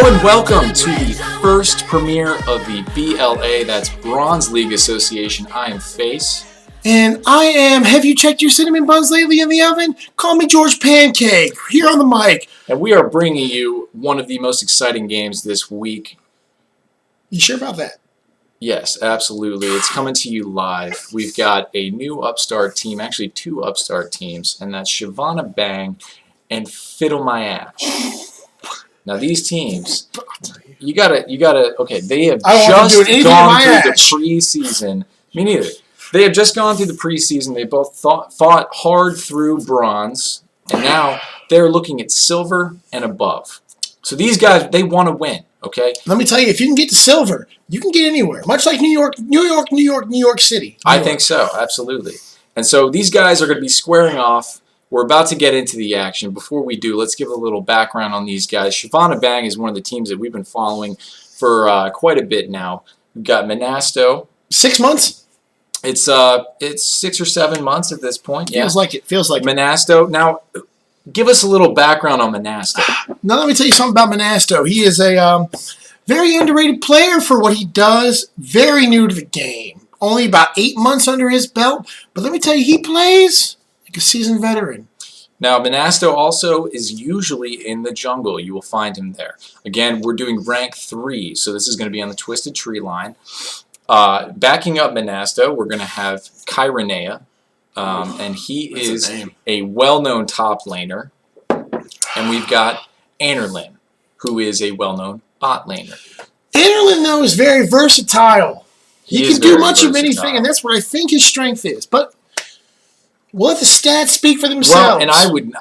and welcome to the first premiere of the BLA, that's Bronze League Association. I am Face. And I am, have you checked your cinnamon buns lately in the oven? Call me George Pancake, here on the mic. And we are bringing you one of the most exciting games this week. You sure about that? Yes, absolutely. It's coming to you live. We've got a new upstart team, actually two upstart teams, and that's Shyvanna Bang and BangVFiddlemyashe. Now these teams, you gotta, okay, they have just gone through the preseason. Me neither. They have just gone through the preseason. They both fought hard through bronze, and now they're looking at silver and above. So these guys, they want to win, okay? Let me tell you, if you can get to silver, you can get anywhere. Much like New York City. I think so, absolutely. And so these guys are going to be squaring off. We're about to get into the action. Before we do, let's give a little background on these guys. Shyvanna Bang is one of the teams that we've been following for quite a bit now. We've got Monasto. 6 months? It's 6 or 7 months at this point. Feels like it. Feels like Monasto. Now, give us a little background on Monasto. Now, let me tell you something about Monasto. He is a very underrated player for what he does. Very new to the game. Only about 8 months under his belt. But let me tell you, he plays like a seasoned veteran. Now, Monasto also is usually in the jungle. You will find him there. Again, we're doing rank 3, so this is going to be on the Twisted Tree line. Backing up Monasto, we're going to have Kyrenea, and he is a well-known top laner. And we've got Anerlin, who is a well-known bot laner. Anerlin, though, is very versatile. He can do much of anything, and that's what I think his strength is. But we'll let the stats speak for themselves. Well, and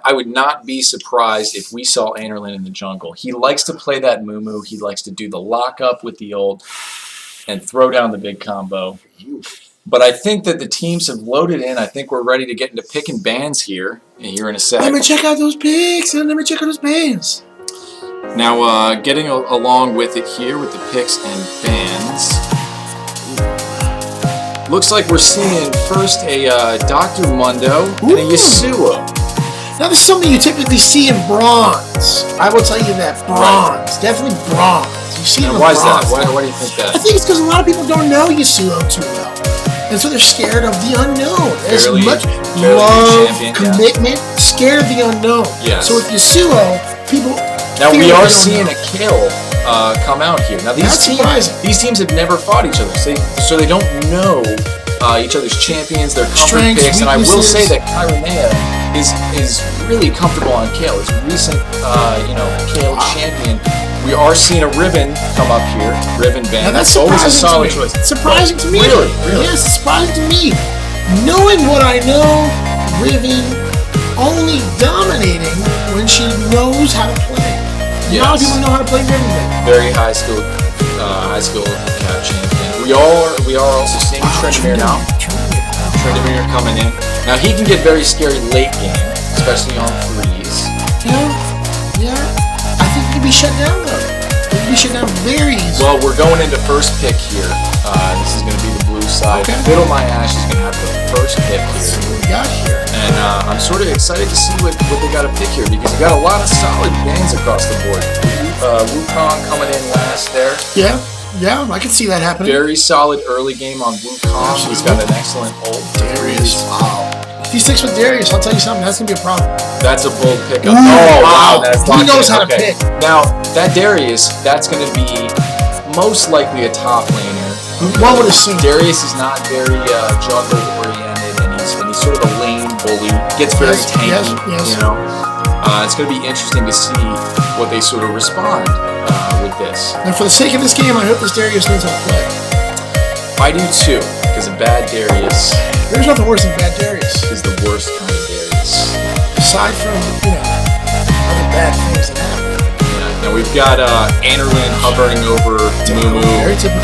I would not be surprised if we saw Anerlin in the jungle. He likes to play that moo-moo. He likes to do the lock-up with the ult and throw down the big combo. But I think that the teams have loaded in. I think we're ready to get into picking bans here in a sec. Let me check out those picks, and let me check out those bans. Now, getting along with it here with the picks and bans. Looks like we're seeing first a Dr. Mundo and a Yasuo. Now, this is something you typically see in bronze. I will tell you that. Bronze. Right. Definitely bronze. You see it in why bronze. Is that? Why do you think that? I think it's because a lot of people don't know Yasuo too well. And so they're scared of the unknown. There's much love, commitment, scared of the unknown. Yes. So with Yasuo, people... Now, we are seeing a kill come out here. Now, these teams have never fought each other, so they don't know each other's champions, their comfort picks, and I will say that Kyrenea is really comfortable on Kayle. His recent, Kayle champion. We are seeing a Riven come up here. Riven ban. Now, that's always a solid choice. It's surprising to me. Really? Yes, it's surprising to me. Knowing what I know, Riven only dominating when she knows how to play. Yes. A lot of people know how to play Riven. Very high skill cap champion. We are also seeing Drsitonmyface now. Drsitonmyface coming in. Now he can get very scary late game, especially on threes. Yeah. I think he can be shut down though. He can be shut down very easily. Well, we're going into first pick here. This is going to be the blue side. Okay. BangVFiddlemyashe is going to have the first pick here. Let's see what we got here. And I'm sort of excited to see what they got to pick here because you got a lot of solid bans across the board. Wukong coming in last there. Yeah, I can see that happening. Very solid early game on Wukong. He's got an excellent ult. Darius. Wow. If he sticks with Darius, I'll tell you something. That's going to be a problem. That's a bold pickup. Oh, wow. He knows how to pick. Now, that Darius, that's going to be most likely a top laner. One would assume. Darius is not very jungle-oriented, and he's sort of a lane bully. Gets very tanky, you know. It's going to be interesting to see what they sort of respond with this. And for the sake of this game, I hope this Darius knows how to play. I do too, because a bad Darius... There's nothing worse than bad Darius. ...is the worst kind of Darius. Aside from, other bad things that happen. Yeah. Now we've got Anerlin hovering over Moo-Moo.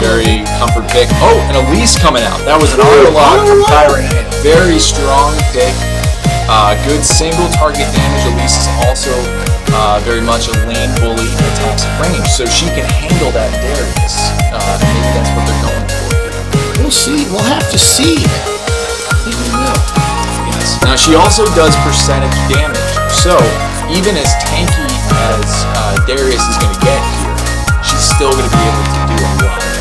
Very comfort pick. Oh, and Elise coming out. That was an auto-lock from Kyrenea. Very strong pick. Good single target damage. Elise is also very much a lane bully in attacks range, so she can handle that Darius. Maybe that's what they're going for here. We'll see. We'll have to see. I think we will. Yes. Now she also does percentage damage, so even as tanky as Darius is going to get here, still going to be able to do a lot of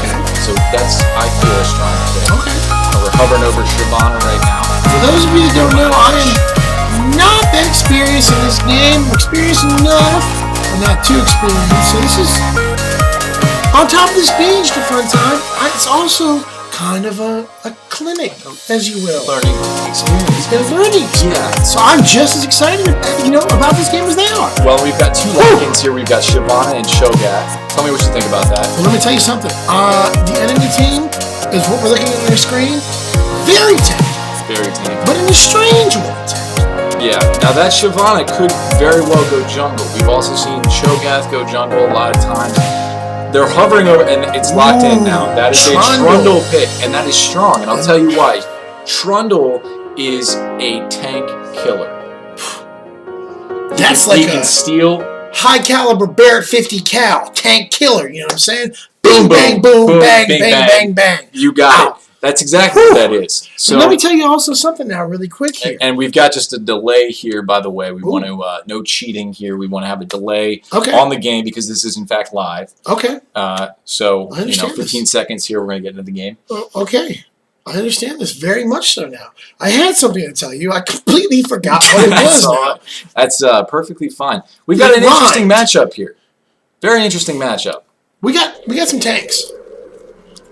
damage. So that's, I feel, a strong pick. Okay. We're hovering over Shyvanna right now. For those of you that don't know, I am not that experienced in this game. I'm experienced enough, but not too experienced. So this is, on top of this being just a fun time, it's also kind of a clinic, as you will. Learning experience. A learning experience. Yeah. So I'm just as excited, about this game as they are. Well, we've got two lock-ins here. We've got Shyvanna and Shogat. Tell me what you think about that. Well, let me tell you something. The enemy team is what we're looking at on your screen. Very tanky. Very tanky. But in a strange way tanky. Yeah. Now that Shyvanna could very well go jungle. We've also seen Shogath go jungle a lot of times. They're hovering over, and it's locked in now. That is a Trundle pick, and that is strong. And I'll tell you why. Trundle is a tank killer. That's he can steal. High caliber Barrett 50 cal tank killer. You know what I'm saying? Boom, bang, boom, boom, bang, bang, bang, bang. bang, bang. You got it. That's exactly what that is. So let me tell you also something now, really quick here. And we've got just a delay here, by the way. We want to no cheating here. We want to have a delay Okay. on the game because this is in fact live. Okay. So I understand 15 seconds here. We're going to get into the game. Okay. I understand this very much so now. I had something to tell you. I completely forgot what it was now. That's perfectly fine. We've got an interesting matchup here. Very interesting matchup. We got some tanks.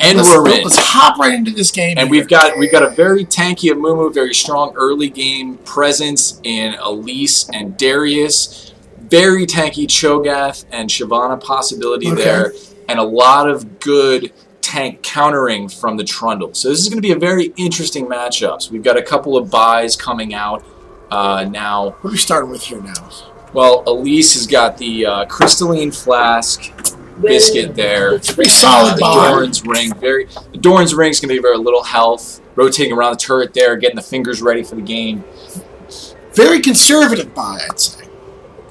And we're in. Let's hop right into this game. And we've got a very tanky Amumu, very strong early game presence in Elise and Darius. Very tanky Cho'Gath and Shyvanna possibility there. And a lot of good tank countering from the Trundle. So this is going to be a very interesting matchup. So we've got a couple of buys coming out now. What are we starting with here now? Well, Elise has got the Crystalline Flask biscuit there. It's a pretty solid the buy. Doran's Ring. The Doran's Ring is going to be very little health. Rotating around the turret there, getting the fingers ready for the game. Very conservative buy, I'd say.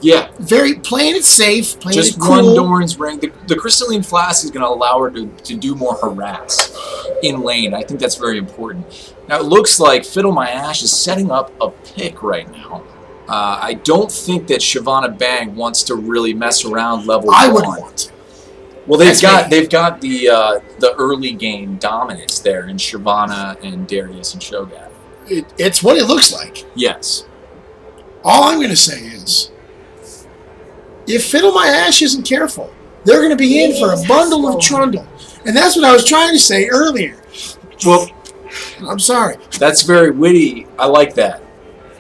Yeah. Very playing it safe, playing just it cool. one Doran's Ring. The Crystalline Flask is going to allow her to do more harass in lane. I think that's very important. Now it looks like Fiddlemyashe is setting up a pick right now. I don't think that Shyvanna Bang wants to really mess around level 1. I wouldn't want to. Well, they've got the early game dominance there in Shyvanna and Darius and Shogat. It's what it looks like. Yes. All I'm going to say is, if Fiddlemyashe isn't careful, they're going to be in for a bundle of Trundle. And that's what I was trying to say earlier. Well, I'm sorry. That's very witty. I like that.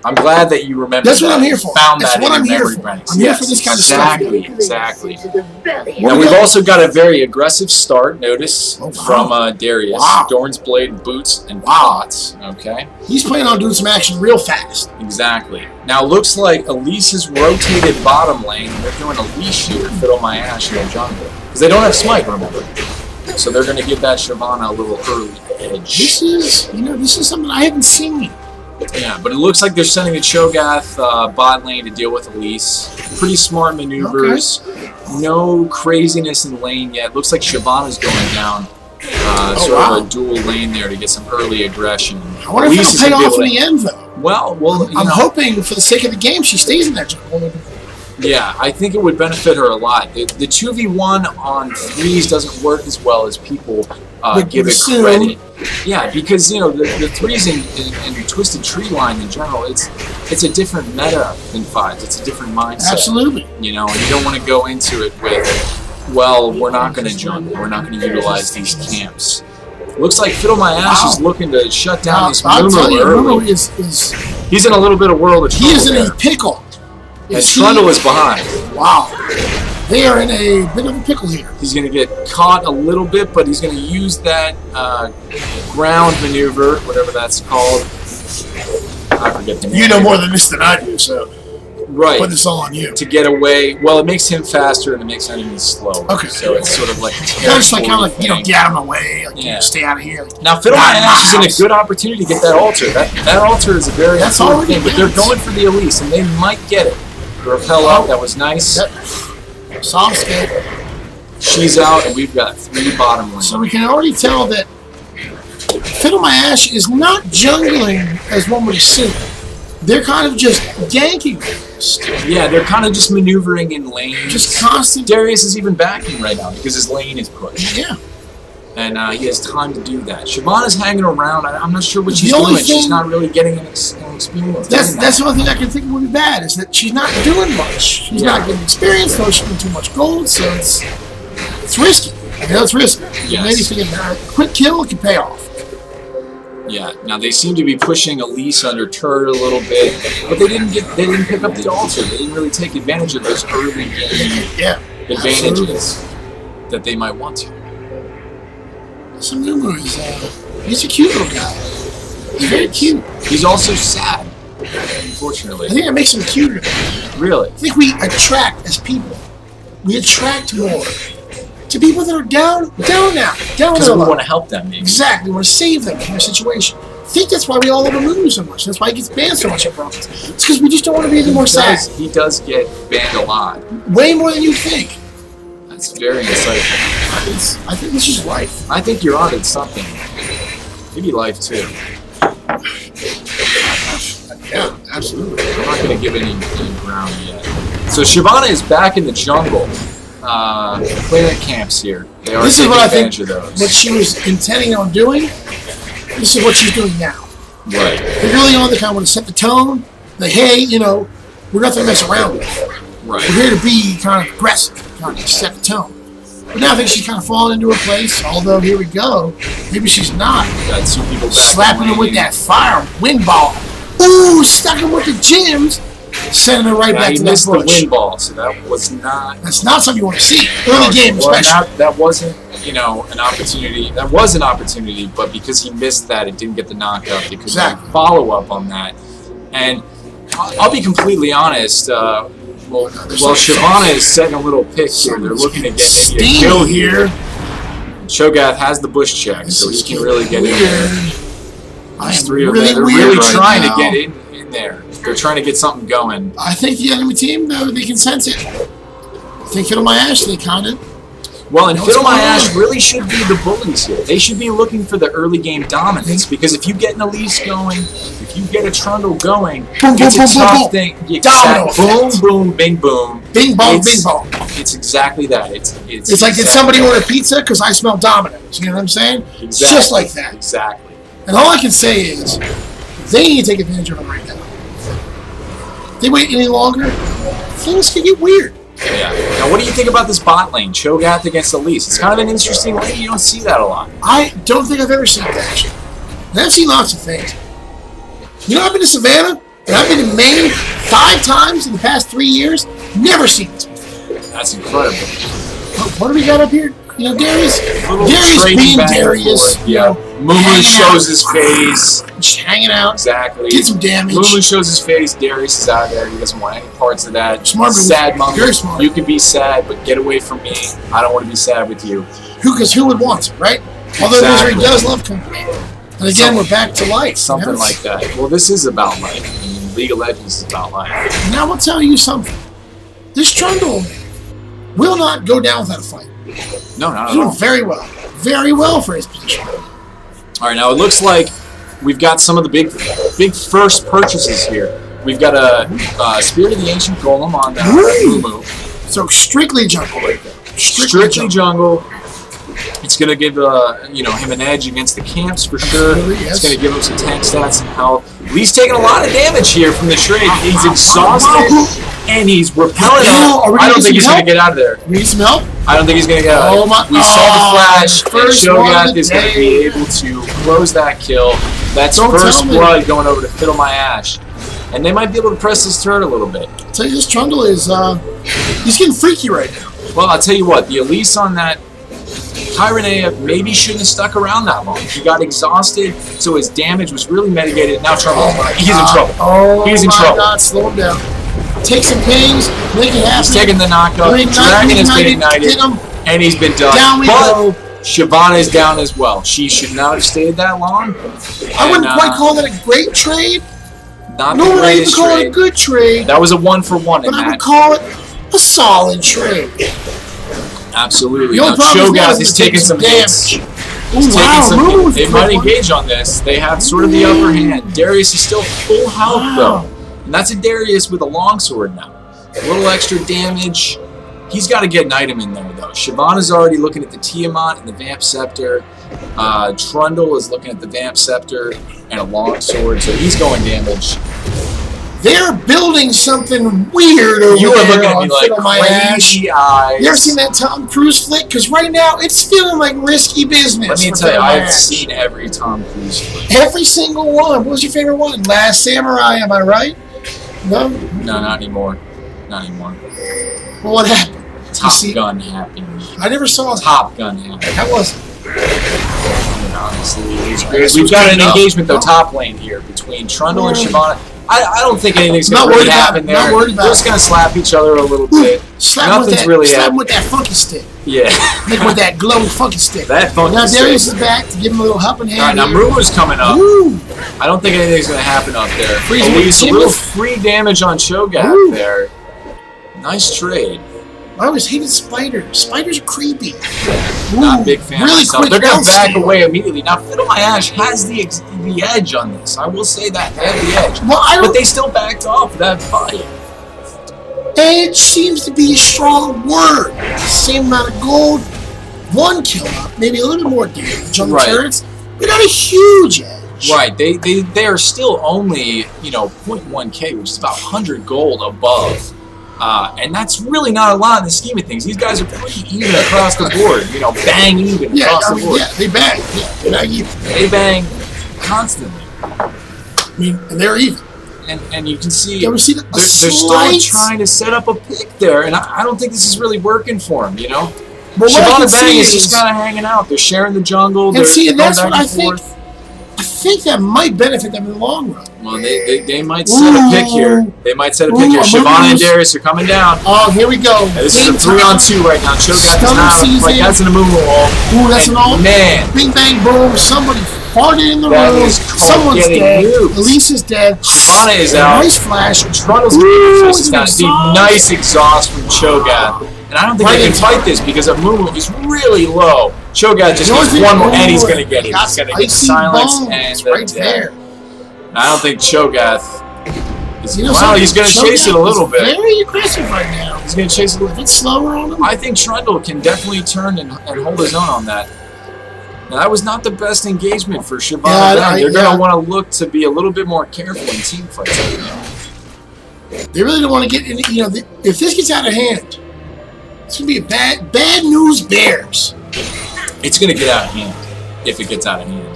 I'm glad that you remember That's that. what I'm here for. Found That's that what in I'm your here memory for. banks. I'm here for this kind of stuff. Exactly. And we've also got a very aggressive start, notice, from Darius. Wow. Doran's Blade, Boots, and Pots. Okay? He's planning on doing some action real fast. Exactly. Now, looks like Elise has rotated bottom lane. They're doing a leash here, Fiddlemyashe in the jungle. Because they don't have Smite, remember. So they're going to give that Shyvanna a little early edge. This is something I haven't seen. Yeah, but it looks like they're sending the Cho'Gath bot lane to deal with Elise. Pretty smart maneuvers. Okay. No craziness in lane yet. Looks like Shyvanna's going down of a dual lane there to get some early aggression. I wonder if it'll pay off in the end, though. Well, I'm hoping for the sake of the game she stays in that jungle. Yeah, I think it would benefit her a lot. The 2v1 on 3s doesn't work as well as people give it credit. Yeah, because the 3s in Twisted Tree Line in general, it's a different meta than 5s. It's a different mindset. Absolutely. And you don't want to go into it with, well, we're not going to jungle. We're not going to utilize these camps. Looks like Fiddlemyashe is looking to shut down this Mumu early. He's in a little bit of world of trouble. He is in a pickle. And Trundle is behind. Wow. They are in a bit of a pickle here. He's going to get caught a little bit, but he's going to use that ground maneuver, whatever that's called. I forget the name. You know more than this than I do, so put this all on you. To get away. Well, it makes him faster and it makes enemies slower. Okay. So it's sort of like a kind of like get him away. Stay out of here. Now, Fiddlemyashe is in a good opportunity to get that altar. That altar is a very important thing, but they're going for the Elise, and they might get it. Repel up, that was nice. Soft scape. She's out, and we've got 3 bottom lanes. So we can already tell that Fiddlemyashe is not jungling as one would assume. They're kind of just ganking. lost. Yeah, they're kind of just maneuvering in lanes. Just constant. Darius is even backing right now because his lane is pushed. Yeah. And he has time to do that. Shyvanna's hanging around. I'm not sure what she's The only doing. thing- She's not really getting an experience. doing That's the only thing I can think would be bad is that she's not doing much. She's not getting experience, though she's getting too much gold, so it's risky. I know it's risky. Yes. Maybe thinking a quick kill can pay off. Yeah. Now they seem to be pushing Elise under turret a little bit, but they didn't pick up the altar. They didn't really take advantage of those early game advantages that they might want to. Some new moves. He's a cute little guy. He's very cute. He's also sad, unfortunately. I think that makes him cuter. Really? I think we attract, as people, we attract more to people that are down now. Down Because we low. want to help them, maybe. Exactly. We want to save them from their situation. I think that's why we all love Amumu so much. That's why he gets banned so much at Bronze. It's because we just don't want to be any more sad. He does get banned a lot. Way more than you think. That's very insightful. I think this is life. I think you're on to something. Maybe life too. Yeah, absolutely. I'm not going to give any ground yet. So Shyvanna is back in the jungle. Planet camps here. They are taking advantage of those. What she was intending on doing, this is what she's doing now. Right. They really on the kind of want to set the tone. Like, hey, we're nothing to mess around with. Right. We're here to be kind of aggressive, kind of set the tone. But now I think she's kind of fallen into her place, although here we go. Maybe she's not. Got two people back. Slapping her with that fire wind ball. Ooh, stuck him with the gems. Sending her right back to that bush. He missed the wind ball, so that was not... That's not something you want to see. Early game, well, especially. that wasn't, an opportunity. That was an opportunity, but because he missed that, it didn't get the knockout. They could follow up on that. And I'll be completely honest. Shyvanna is setting a little pick here. They're looking to get maybe a kill here. Shogath has the bush check, so he can really get in there. There's three of them. They're really trying to get in there. They're trying to get something going. I think the enemy team, they can sense it. I think BangVFiddlemyashe, they kind of... Well, and BangVFiddlemyashe really should be the bullies here. They should be looking for the early game dominance, because if you get an Elise going, if you get a Trundle going, it's a tough thing. Boom, boom, bing, boom. Bing, bong, bing, bong. It's exactly that. It's like, did somebody order pizza? Because I smell Domino's. You know what I'm saying? Exactly. It's just like that. Exactly. And all I can say is, they need to take advantage of it right now. If they wait any longer, things can get weird. Yeah. Now, what do you think about this bot lane, Shogath against Elise? It's kind of an interesting lane. You don't see that a lot. I don't think I've ever seen that, actually. And I've seen lots of things. I've been to Shyvanna, and I've been to Maine 5 times in the past 3 years. Never seen this before. That's incredible. What do we got up here? Darius being Darius. Mumu shows his face. Just hanging out. Exactly. Get some damage. Mumu shows his face. Darius is out there. He doesn't want any parts of that. Smart. Sad Mumu. Very smart. You can be sad, but get away from me. I don't want to be sad with you. Because who would want to, right? Although Misery does love company. And again, we're back to life. Something like that. Well, this is about life. I mean, League of Legends is about life. Now I'll tell you something. This Trundle will not go down without a fight. No, not at He'll all. do very well. Very well for his position. All right, now it looks like we've got some of the big first purchases here. We've got a Spirit of the Ancient Golem on Mumu. So strictly jungle right there. Strictly jungle. It's going to give him an edge against the camps for sure. It's going to give him some tank stats and health. He's taking a lot of damage here from the trade. He's exhausted and he's repelling. I don't think he's going to get out of there. We need some help? I don't think he's going to get out of there. We saw the flash. And Shogath is going to be able to close that kill. That's first blood going over to BangVFiddlemyashe. And they might be able to press this turret a little bit. I'll tell you, this Trundle is he's getting freaky right now. Well, I'll tell you what, the Elise on that Kyrenea maybe shouldn't have stuck around that long. He got exhausted, so his damage was really mitigated. Now he's in trouble. He's in trouble. God, slow him down. Take some pings, make it happen. He's taking the knockout. Dragon has been ignited, and he's been done. Down we go. Shyvanna is down as well. She should not have stayed that long. I wouldn't quite call that a great trade. Not Nor the would I even greatest call trade. it a good trade. That was a 1-for-1 in but I that. would call it a solid trade. Absolutely. The only problem Shogath is taking some hits. They might engage on this. They have sort of the upper hand. Darius is still full health, though. And that's a Darius with a longsword now. A little extra damage. He's got to get an item in there, though. Shyvanna's already looking at the Tiamat and the Vamp Scepter. Trundle is looking at the Vamp Scepter and a longsword, so he's going damage. They're building something weird over You are there looking at on me like BangVFiddlemyashe. crazy eyes. You ever seen that Tom Cruise flick? Because right now, it's feeling like risky business. Let me for tell you, I've BangVFiddlemyashe. seen every Tom Cruise flick. Every single one. What was your favorite one? Last Samurai, am I right? No? No, not anymore. Not anymore. Well, what happened? Top see- Gun happy. I never saw that. Top Gun happy. How was it? Honestly, Guess we've who's got good an enough? engagement though, Oh. top lane here between Trundle and Shyvanna. I don't think anything's Not going to worried really about happen it. there. Not worried about We're just it. going to slap each other a little bit. Slap Nothing's really him happening. with that funky stick. Yeah. Make with that glowing funky stick. That funky Now stick. Darius is back to give him a little helping hand. All right, now here. Mru's coming up. Woo. I don't think anything's going to happen up there. Freeze At with least a Timber. little free damage on Cho'Gath Woo. there. Nice trade. I always hated spiders. Spiders are creepy. Not Ooh, a big fan really myself. quick They're going health to back steal. away immediately. Now, FiddleMyashe has the edge on this. I will say that. They have the edge. Well, I But don't. they still backed off that fight. Edge seems to be a strong word. Same amount of gold, one kill up, maybe a little bit more damage on the Right. turrets. They got a huge edge. Right, they are still only, 0.1k, which is about 100 gold above. And that's really not a lot in the scheme of things. These guys are pretty even across the board. Bang even Yeah, across I the mean, board. yeah, they bang. Yeah, they're not even. They bang constantly. I mean, and they're even. And you can see You ever see the they're still slight? trying to set up a pick there. And I don't think this is really working for them, But what I can Shyvanna Bang see is just kind of hanging out. They're sharing the jungle. They're and see, and going that's back what I and think. forth. I think that might benefit them in the long run. Well, they might set a pick here. They might set a pick here. Ooh, Shyvanna and Amumu. Darius are coming down. Oh, here we go. And this is a Game 3-on-2 right now. Cho'Gath does Stunner not have season. like that's an Amumu ult. Ooh, that's And an all. man, Bing, bang, boom. Somebody farted in the That room. is called Someone's getting dead. nuked. Elise is dead. Shyvanna is out. Nice flash. Trundle's Ooh, face is down. he's Steve, exhaust. nice exhaust from Cho'Gath. And I don't think Right they can in fight time. this because Amumu is really low. Cho'Gath just Yours gets is- one more, and he's ooh, going to get it. got He's going to get icy silenced bones and the right death. there. I don't think Cho'Gath is. You know, Well, he's going to something? chase it a little Cho'Gath bit. is very aggressive right now. He's going to chase it a little If bit. it's slower on him, I think Trundle can definitely turn and hold his own on that. Now, that was not the best engagement for Shyvanna. Yeah, They're going yeah. to want to look to be a little bit more careful in team fights right now. they really don't want to get in. If this gets out of hand, it's gonna be a bad news bears. It's going to get out of hand if it gets out of hand.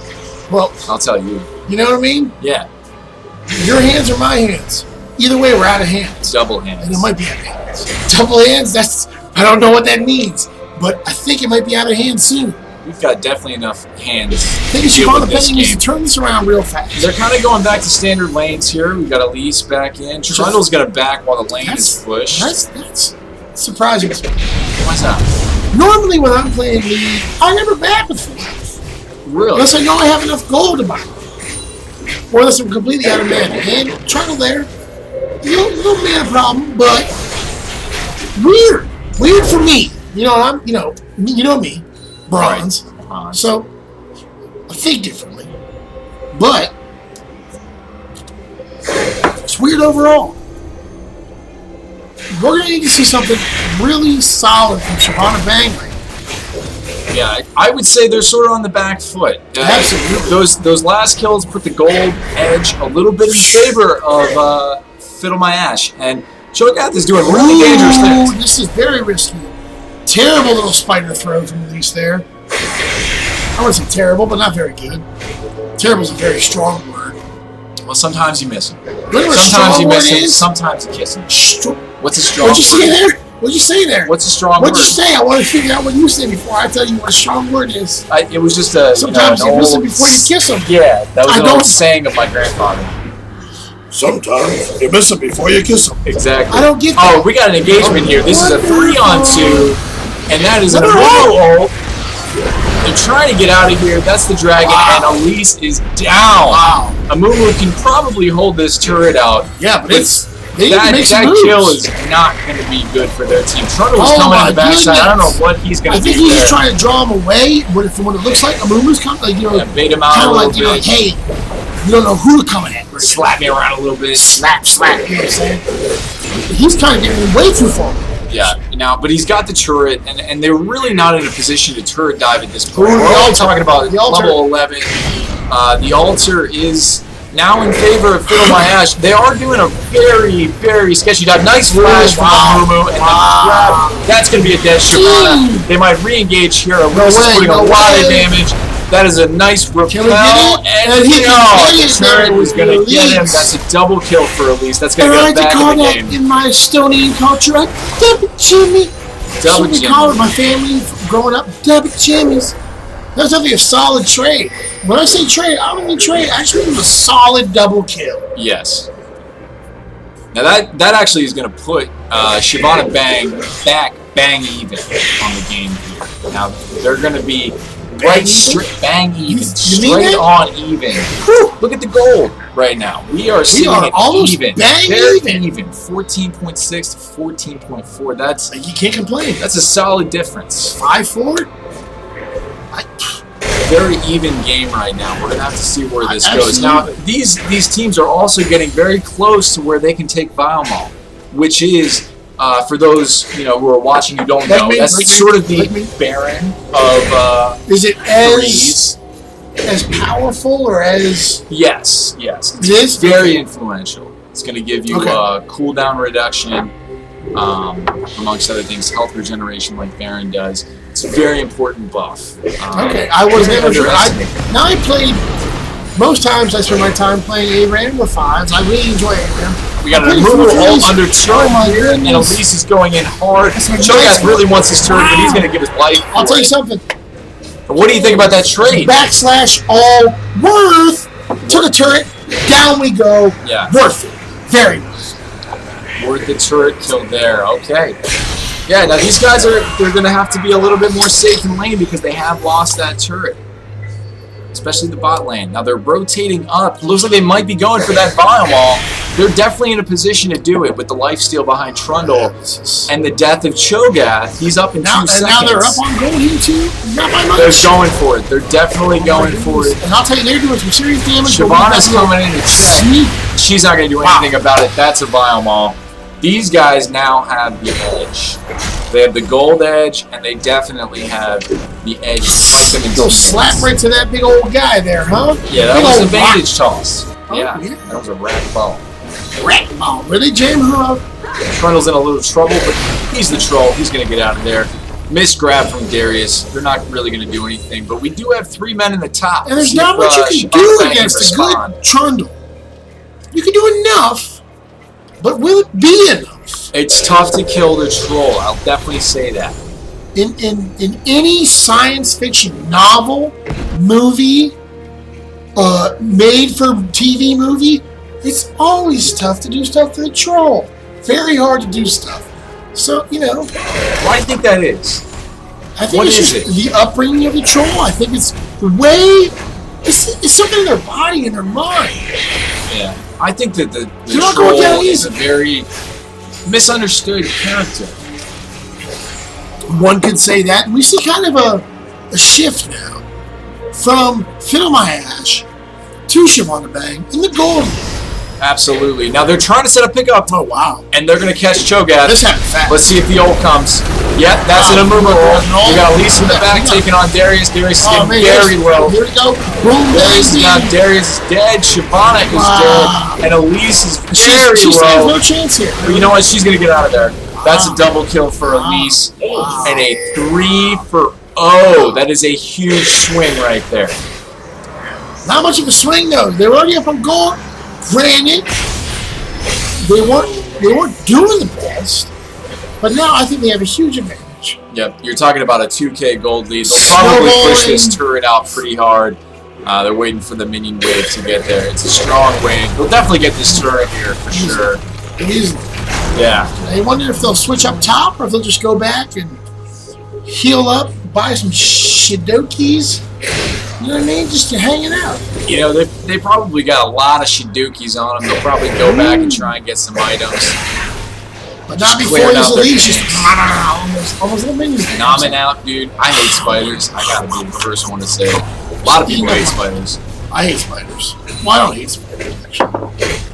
Well, I'll tell you. you know what I mean? Yeah, Your hands are my hands. Either way, we're out of hands. double hands. And it might be out of hands. Double hands, I don't know what that means. But I think it might be out of hand soon. We've got definitely enough hands I think to deal Shyvanna with this Bang needs to game. turn this around real fast. They're kind of going back to standard lanes here. We've got Elise back in. Trundle's going to back while the lane is pushed. That's surprising. Why's that? Normally when I'm playing League, I never back with full health. Really? Unless I know I have enough gold to buy. Or unless I'm completely out of mana. And Trundle there, little mana problem, but weird. Weird for me. You know me, bronze. So I think differently. But it's weird overall. We're gonna need to see something really solid from Shyvanna Bang right now. Yeah, I would say they're sort of on the back foot. Absolutely. Those last kills put the gold edge a little bit in favor of FiddleMyashe, and Cho'Gath is doing really dangerous things. This is very risky. Terrible little spider throw from Elise there. I wouldn't say terrible, but not very good. Terrible is a very strong word. Well, sometimes you miss him. You know what a Sometimes strong you miss word him. is? Sometimes you kiss him. What's a strong What'd you say word? there? What'd you say there? What's a strong What'd word? you say? I want to figure out what you said before I tell you what a strong word is. It was just a Sometimes an you miss old- them before you kiss them. Yeah, that was I an don't- old saying of my grandfather. Sometimes you miss them before you kiss them. Exactly. I don't get that. Oh, we got an engagement here. This is a 3-on-2, and that is an Another Amumu ult. They're trying to get out of here. That's the dragon, Wow. and Elise is down. Wow. Amumu can probably hold this turret out. Yeah, but they need to That make some moves. kill is not going to be good for their team. Trundle was Oh coming my in the backside. I don't know goodness. what he's going I to think do he's there. just trying to draw him away from what it looks like. Amumu's coming, Yeah, bait him out kind a of little like, bit. hey, you don't know who to come at. slap me around a little bit. Slap, slap. You know what I'm saying? He's kind of getting way too far. Yeah, now, but he's got the turret, and they're really not in a position to turret dive at this point. Ooh, We're all talking about the altar. level 11. The altar is now in favor of Fiddlemyashe. They are doing a very, very sketchy dive. Nice flash from the Moo, and the grab. That's going to be a dead Shyvanna. They might re-engage here. Elise is putting a lot of damage. That is a nice repel, and the turret was going to get him. That's a double kill for Elise. That's going to get him back in the game. In my Estonian culture, I double Jimmy. Double Jimmy. Call it my family growing up. Double Jimmys. That's definitely a solid trade. When I say trade, I don't mean trade. Actually, it was a solid double kill. Yes. Now that actually is going to put Shyvanna Bang bang even on the game here. Now they're going to be right straight bang even, straight on even. Whew. Look at the gold right now. We are sitting at almost even. Bang even. 14.6 to 14.4. That's You can't complain. a solid difference. 5-4. Very even game right now. We're gonna have to see where this goes. Now, these teams are also getting very close to where they can take Blackmill, which is for those who are watching who don't know. That's sort of the Baron of is it threes. as powerful or as Yes. It's very influential. It's gonna give you cooldown reduction, amongst other things, health regeneration like Baron does. It's a very important buff. I was never sure. I played. Most times I spend my time playing ARAM with 5s. I really enjoy ARAM. We got an removal all under turret here, and Elise is going in hard. Cho'Gath really wants his turret, but he's going to give his life. I'll tell you something. What do you think about that trade? / all worth to the turret. Down we go. Yeah. Worth it. Very worth it. Worth the turret kill there. Okay. Yeah, now these guys they're going to have to be a little bit more safe in lane because they have lost that turret. Especially the bot lane. Now they're rotating up. Looks like they might be going for that Biomall. They're definitely in a position to do it with the lifesteal behind Trundle and the death of Cho'Gath. He's up in 2 seconds. And now they're up on gold here too. Not by much. They're going for it. They're definitely going for it. And I'll tell you, they're doing some serious damage. Shyvanna's coming in to check. She's not going to do anything about it. That's a Biomall. These guys now have the edge. They have the gold edge, and they definitely have the edge to fight them in Go slap right to that big old guy there, huh? Yeah, that was a bandage toss. Yeah, that was a rat ball. Rat ball. Really jam her up? Trundle's in a little trouble, but he's the troll. He's going to get out of there. Missed grab from Darius. They're not really going to do anything, but we do have 3 men in the top. And there's not much you can do against a good Trundle. You can do enough, but will it be enough? It's tough to kill the troll. I'll definitely say that. In any science fiction novel, movie, made for TV movie, it's always tough to do stuff to the troll. Very hard to do stuff. So, Why do you think that is? I think it's just the upbringing of the troll. I think it's the way it's something in their body and their mind. Yeah. I think that the troll is a very misunderstood character. One could say that. And we see kind of a shift now from Fiddlemyashe to Shyvanna Bang in the gold. Absolutely. Now they're trying to set a pickup. Oh, wow. And they're going to catch Cho'Gath. This happened fast. Let's see if the ult comes. Yep, that's an Amumu roll. We got Elise in the back taking on Darius. Darius is getting very low. Here we go. Boom, Darius is down. Darius is dead. Shyvanna is dead. And Elise is very she low. stands no chance here. But you know what? She's going to get out of there. That's a double kill for Elise. And a 3 for O. That is a huge swing right there. Not much of a swing, though. They were already up on gold. Granted, they weren't doing the best, but now I think they have a huge advantage. Yep, you're talking about a 2K gold lead. They'll probably push this turret out pretty hard. They're waiting for the minion wave to get there. It's a strong wave. They'll definitely get this turret here for sure. Easily. Yeah. I wonder if they'll switch up top or if they'll just go back and heal up, buy some Shidokis. You know what I mean? Just to hanging out. They probably got a lot of Shidukis on them. They'll probably go back and try and get some items. But not before this Elise. Just almost little minions. Nomming out, dude. I hate spiders. I gotta be the first one to say it. A lot of people hate spiders. I hate spiders. Well, I don't hate spiders, actually.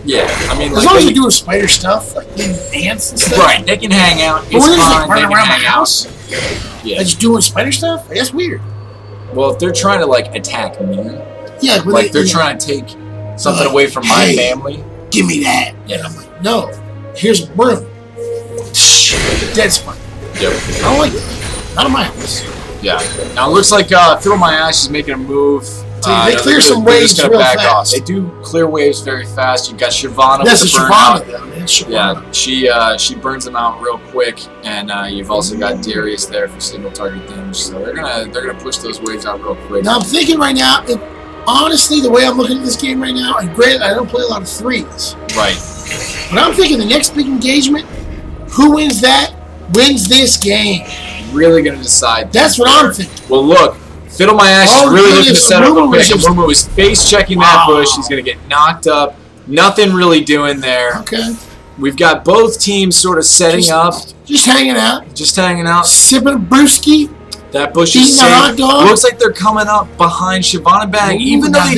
Yeah, I mean, As long as you're doing spider stuff, like getting ants and stuff. Right, they can hang out. But It's when they're just fine. like They running can around the hang out. house, Yeah. and just doing spider stuff, that's weird. Well, if they're trying to like attack me, Yeah, when like they're trying to take something like, away from my hey, family. give me that. Yeah. And I'm like, no, here's a broom. Dead spider. Yep. I don't like that. Not in my house. Yeah. Now it looks like FiddleMyAshe is making a move. They clear they're some they're waves just gonna real back fast. Off. They do clear waves very fast. You've got Shyvanna That's a with the Shyvanna, burnout. though, man. Shyvanna. Yeah, she burns them out real quick, and you've also got Darius there for single target damage. So they're gonna push those waves out real quick. Now I'm thinking right now, honestly, the way I'm looking at this game right now, and granted, I don't play a lot of threes, Right. but I'm thinking the next big engagement, who wins that, wins this game. Really gonna decide. That's what I'm thinking. Well, look, FiddleMyAshe is really looking to goodness, set up a Mumu pick. was just- Mumu is face checking that bush. He's gonna get knocked up. Nothing really doing there. Okay. We've got both teams sort of setting up, Just hanging out, just hanging out. sipping a brewski. That bush Eating is a hot safe. dog. Looks like they're coming up behind Shyvanna Bang, Ooh, even though now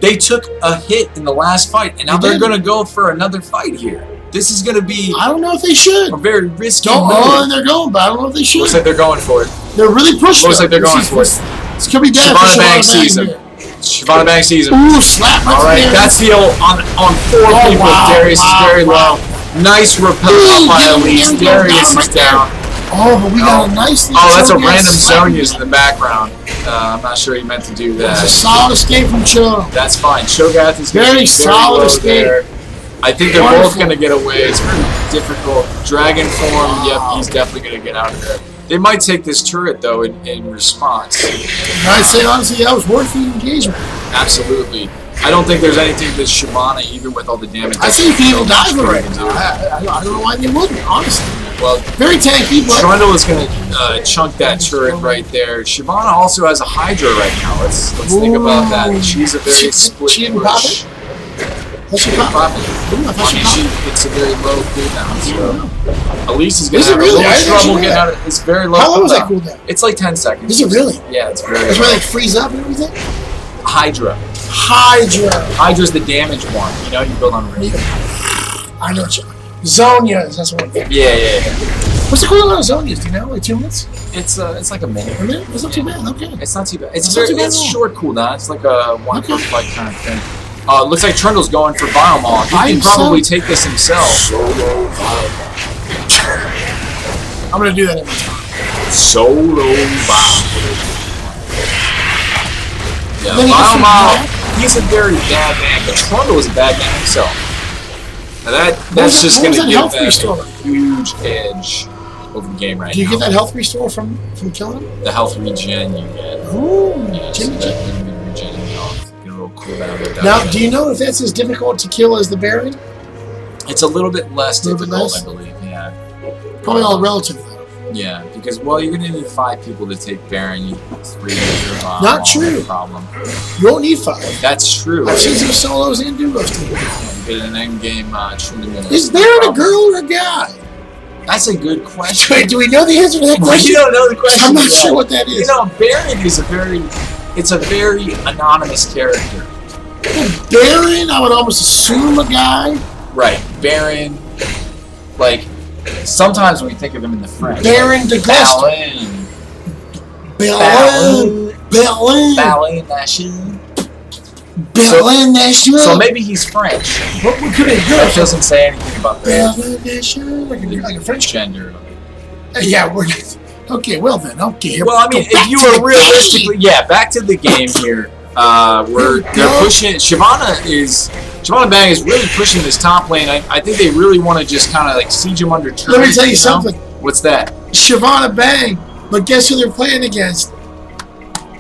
they took a hit in the last fight, and now They they're did. going to go for another fight here. This is going to be I don't know if they should. a very risky Don't know, move. and they're going, but I don't know if they should. Looks like they're going for it. They're really pushing. Looks like they're going for it. It's gonna be bad for Shyvanna Bang Shyvanna sees him. here. Shyvanna Bang sees him. Ooh, slap right All right, there. that's the old on 4 Oh, people. wow, Darius wow, is very wow. low. Nice repel Ooh, up by get him, Elise. get him, Darius right is there. down. Oh, but we got a nice little Oh, that's a Chogia random slap. Zonia's in the background. I'm not sure he meant to do That's a that. solid escape from Cho. That's fine. Shogath is going to Very be solid low escape. there. I think they're both Wonderful. going to get away. It's very difficult. Dragon form, yep, he's definitely going to get out of there. They might take this turret, though, in response. And I'd say, honestly, that was worth the engagement. Absolutely. I don't think there's anything that Shyvanna, even with all the damage. I say you can even dive Trundle right can now. do. I don't know why they wouldn't, honestly. Well, Very tanky, but Trundle is going to chunk that turret right there. Shyvanna also has a Hydra right now. Let's think about that. She's a very split She didn't pop push. it? That's your pop. Pop it. Ooh, I thought I she mean, popped it. it's a very low cooldown, so Elise is going Is to it have really? a I little didn't know she trouble did getting that. out of it. It's very low How long was that cooldown. cooldown? It's like 10 seconds. Is it really? Yeah, it's very That's low. where they freeze up and everything? Hydra. Hydra. Hydra's the damage one. You know, you build on range. I know what you Zonias, that's what I'm thinking. Yeah. What's the cooldown on Zonias? Do you know? Like 2 minutes? It's like a minute. A minute? That's not too bad. Okay. It's not too bad. It's It's not very, too bad it's at all. short cooldown. It's like a one Okay. quick fight kind of thing. Looks like Trundle's going for Biomall. He By can himself? probably take this himself. I'm going to do that every time. Solo Biomall. Yeah, Then he gets some Biomall, he's a very bad man, but Trundle is a bad man himself. Now that's just what going was to that give health them restore? a huge edge over the game right Do you now. get that health restore from killing him? The health regen you get. Ooh, Yeah, so Jimmy that Jim. can be regenerating health. Get a little cooldown with that. Now, do you know if that's as difficult to kill as the Baron? It's a little bit less A little bit difficult, less? I believe. Yeah. Probably all relative, though. Yeah, because you're gonna need 5 people to take Baron. You 3 is your Not true. problem. You won't need 5. That's true. I've seen some solos and duos too. You get an end game tournament. Is Baron a girl or a guy? That's a good question. Wait, do we know the answer to that question? You don't know the question. I'm not yet. sure what that is. You know, Baron is a very anonymous character. Baron, I would almost assume a guy. Right, Baron. Like sometimes when we think of him in the French, Baron de Guest. Balin. Berlin. Balin Nation. Berlin Nation. So maybe he's French. What could it That be? doesn't say anything about the Berlin Nation. Like a French guy. gender. Yeah, we're okay. Well then, okay. Well, I mean, Go back if you to the were realistically, yeah, back to the game here. They're pushing. Shyvanna Bang is really pushing this top lane. I think they really want to just kind of like siege him under turret. Let me tell you know? something. What's that? Shyvanna Bang, but guess who they're playing against?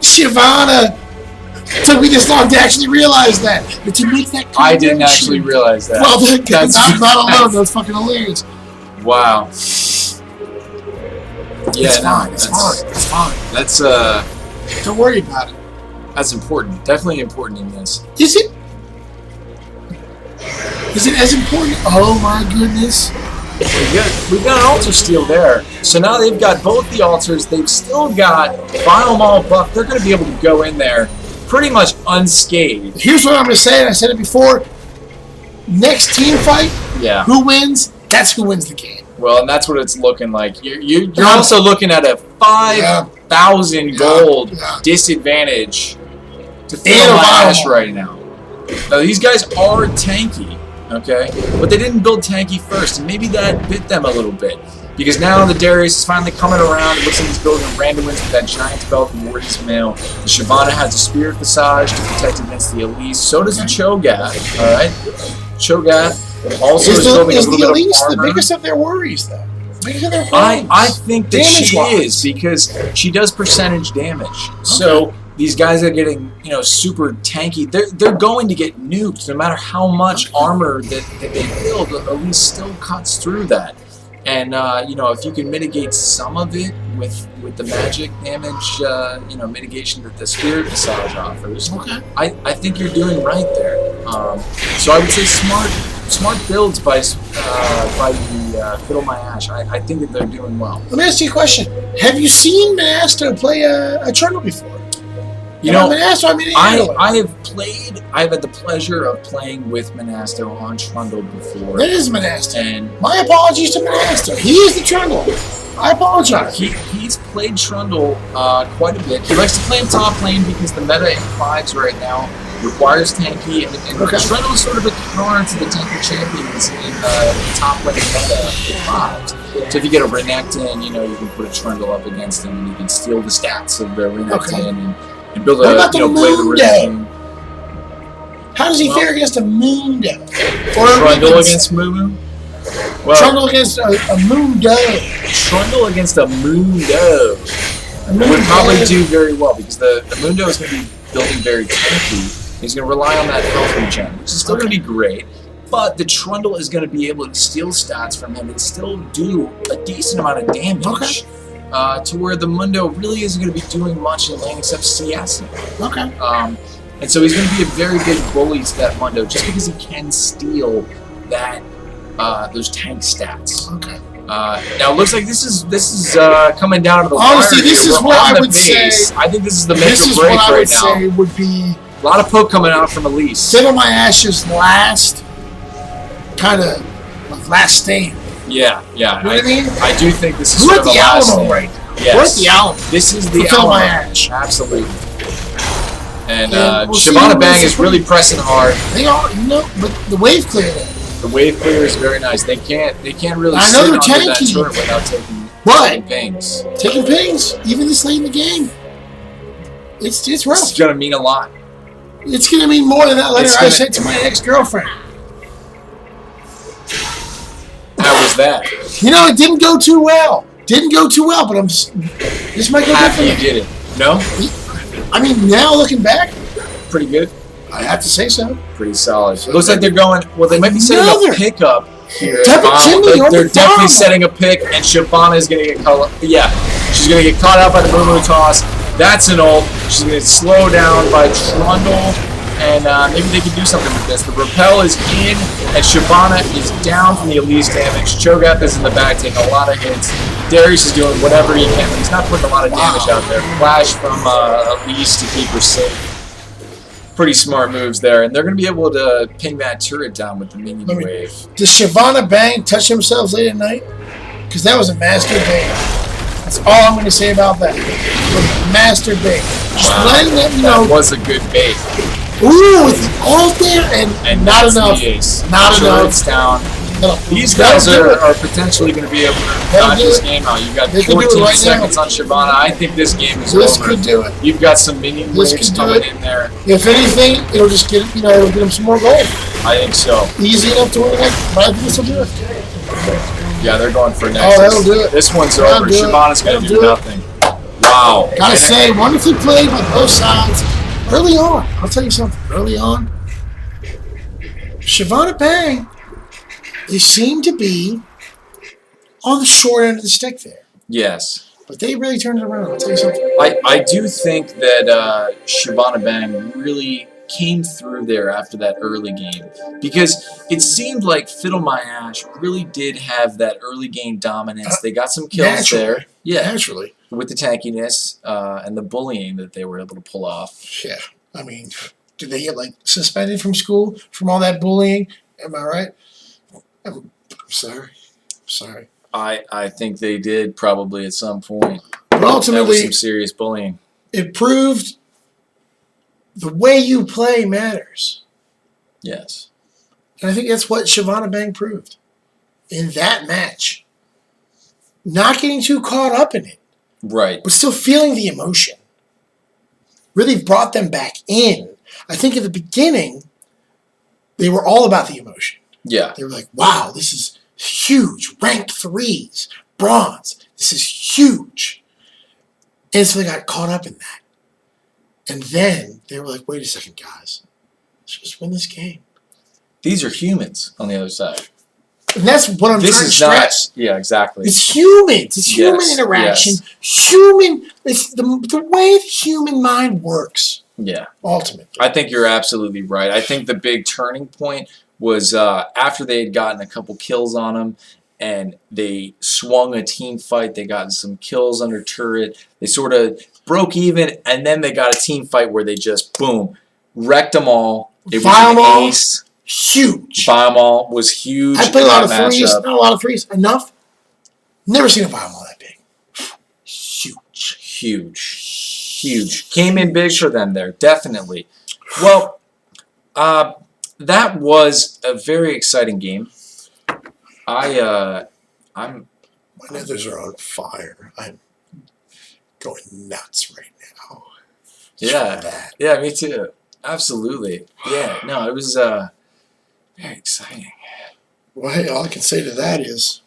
Shyvanna. It took me this long to actually realize that, but to make that I didn't connection- actually realize that. Well, That's- I'm not alone. That's fucking hilarious. Wow. Yeah, It's no, fine. It's that's- fine. It's fine. That's Don't worry about it. that's important. Definitely important in this. Is it? Is it as important? Oh my goodness. We've got an altar steal there. So now they've got both the altars. They've still got Biomall buff. They're going to be able to go in there, pretty much unscathed. Here's what I'm going to say, and I said it before. Next team fight, Yeah. who wins, that's who wins the game. Well, and that's what it's looking like. You're also looking at a 5,000 gold disadvantage to BangVFiddlemyashe right now. Now, these guys are tanky, okay? But they didn't build tanky first, and maybe that bit them a little bit. Because now the Darius is finally coming around. It looks like he's building random wins with that giant belt and Wardy's mail. The Shyvanna has a Spirit Visage to protect against the Elise. So does the Cho'Gath, alright? Cho'Gath also is building a little bit of Elise armor. the biggest of their worries, though? I think that she Damage-wise. is, because she does percentage damage. So these guys are getting, super tanky. They're going to get nuked no matter how much armor that they build. Elise still cuts through that. And if you can mitigate some of it with the magic damage, mitigation that the Spirit Visage offers, I think you're doing right there. So I would say smart builds by the BangVFiddlemyashe. I think that they're doing well. Let me ask you a question. Have you seen Monasto play a Trundle before? I've had the pleasure of playing with Monasto on Trundle before. That is Monasto. And my apologies to Monasto. He is the Trundle. I apologize. He's played Trundle quite a bit. He likes to play in top lane because the meta in 5s right now requires tanky, and Trundle is sort of a counter to the tanky champions in the top lane meta in 5s. So if you get a Renekton, you can put a Trundle up against him, and you can steal the stats of the Renekton and build what about play the the Renekton. How does he fare against a Mundo? Or Trundle against Mumu? Well, Trundle against a Mundo. Trundle against a Mundo would probably do very well, because the Mundo is going to be building very tanky. He's going to rely on that health regen, which is still going to be great. But the Trundle is going to be able to steal stats from him and still do a decent amount of damage. To where the Mundo really isn't going to be doing much in lane except CS. And so he's going to be a very big bully to that Mundo just because he can steal that those tank stats. Now it looks like this is coming down to the wire. Honestly, this is what I would say. I think this is the make this or break is what I would right now. say would be A lot of poke coming out from Elise. BangVFiddlemyashe's last kind of last stand. Yeah. You know what I mean? I do think this is We're sort at of the a last Alamo stand. right now. Yes. We're at the Alamo. This is the For Alamo. BangVFiddlemyashe. Absolutely. And we'll Shyvanna see Bang is really pressing hard. They are, but the wave clear there. The wave clear is very nice. They can't really I sit know under they're that tanky. turret without taking But things. taking pings, even this late in the game, it's rough. It's gonna mean a lot. It's gonna mean more than that letter I sent to my ex-girlfriend. How was that? It didn't go too well. But this might go Happy you different. did it. No? I mean, now looking back, Pretty good. I have to say so. Pretty solid. Looks like they're going. Well, they might be setting Another. a pickup here. Jimmy, They're on definitely the setting a pick, and Shyvanna is going to get caught. Yeah, she's going to get caught out by the Mumu toss. That's an ult. She's going to slow down by Trundle, and maybe they can do something with this. The repel is in, and Shyvanna is down from the Elise damage. Cho'Gath is in the back taking a lot of hits. Darius is doing whatever he can, but he's not putting a lot of damage out there. Flash from Elise to keep her safe. Pretty smart moves there, and they're going to be able to ping that turret down with the minion wave. Does Shyvanna Bang touch themselves late at night? Because that was a master bait. That's all I'm going to say about that. It was a master bait. Just letting them know. That was a good bait. Ooh, it's all there and not that's enough. The ace. Not Turret's enough. down. No. These guys are potentially going to be able to dodge this game out. You've got They can do it 14 right seconds now. on Shyvanna. I think this game is This over. could do it. You've got some minion This waves could do coming it. in there. If anything, it'll just get it'll get them some more gold. I think so. Easy enough to win it, but I think this will do it. Yeah, they're going for Nexus. that'll do it. This one's That'll over. do it. Shyvanna's going to do That'll do nothing. Wow. Gotta say, wonderfully played by both sides. Early on, I'll tell you something. Early on, Shyvanna Bang, they seem to be on the short end of the stick there. Yes. But they really turned it around. I'll tell you something. I do think that Shyvanna Bang really came through there after that early game, because it seemed like BangVFiddlemyashe really did have that early game dominance. They got some kills there. Yeah. Naturally. With the tankiness and the bullying that they were able to pull off. Yeah. I mean, did they get like suspended from school from all that bullying? Am I right? I'm sorry. Sorry. I think they did probably at some point. But That was ultimately, some serious bullying. it proved the way you play matters. Yes. And I think that's what Shyvanna Bang proved in that match. Not getting too caught up in it, Right. but still feeling the emotion. Really brought them back in. I think at the beginning, they were all about the emotion. Yeah. They were like, wow, this is huge. Ranked 3s. Bronze. This is huge. And so they got caught up in that. And then they were like, wait a second, guys. Let's just win this game. These are humans on the other side. And that's what I'm trying to stress. Yeah, exactly. It's humans. It's human Yes, interaction. yes. Human. It's the way the human mind works. Yeah. Ultimately. I think you're absolutely right. I think the big turning point was after they had gotten a couple kills on him and they swung a team fight. They got some kills under turret. They sort of broke even, and then they got a team fight where they just, boom, wrecked them all. It was an ace. Huge. Fireball was huge. I played a lot of threes. Not a lot of threes. Enough. Never seen a fireball that big. Huge. Huge. Huge. Came in big for them there, definitely. Well, that was a very exciting game. My nethers are on fire. I'm going nuts right now. Yeah. Yeah, me too. Absolutely. Yeah. No, it was very exciting. Well, hey, all I can say to that is,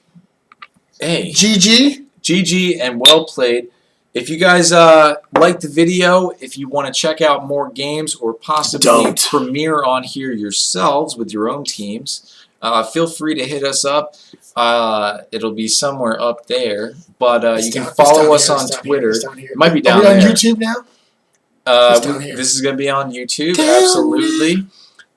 hey, GG, and well played. If you guys like the video, if you want to check out more games or possibly premiere on here yourselves with your own teams, feel free to hit us up. It'll be somewhere up there, but you can follow us on Twitter. It might be down there. Are we on YouTube now? This is going to be on YouTube, absolutely.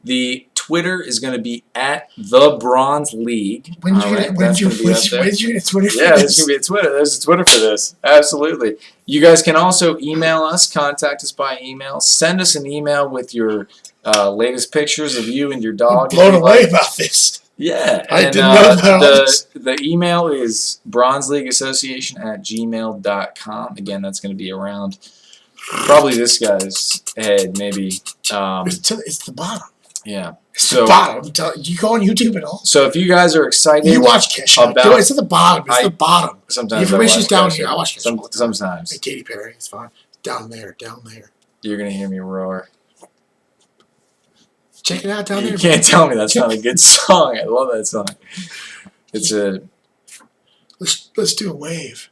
The Twitter is going to be at the Bronze League. When did you get a Twitter for this? Yeah, there's going to be a Twitter. There's a Twitter for this. Absolutely. You guys can also email us, contact us by email. Send us an email with your latest pictures of you and your dog. I'm blown away about this. Yeah. I didn't know that. The email is BronzeLeagueAssociation@gmail.com. Again, that's going to be around probably this guy's head, maybe. It's the bottom. Yeah. It's the bottom. Do you go on YouTube at all? So if you guys are excited, you watch Cash. It's at the bottom. It's the bottom. Sometimes the information's down here. I watch Cash. Sometimes. Hey, Katy Perry, it's fine. Down there. You're gonna hear me roar. Check it out down there. You can't tell me that's not a good song. I love that song. It's a. Let's do a wave.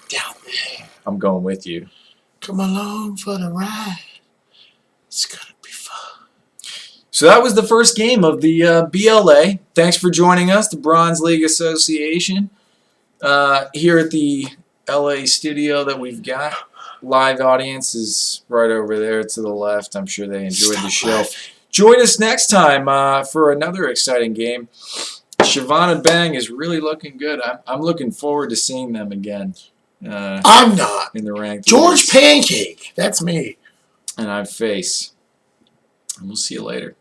Down there. I'm going with you. Come along for the ride. It's gonna be fun. So that was the first game of the BLA. Thanks for joining us, the Bronze League Association, here at the LA studio that we've got. Live audience is right over there to the left. I'm sure they enjoyed the show. Join us next time for another exciting game. Shyvanna Bang is really looking good. I'm looking forward to seeing them again. I'm not. In the ranked George Pancake. That's me. And I'm Face. And we'll see you later.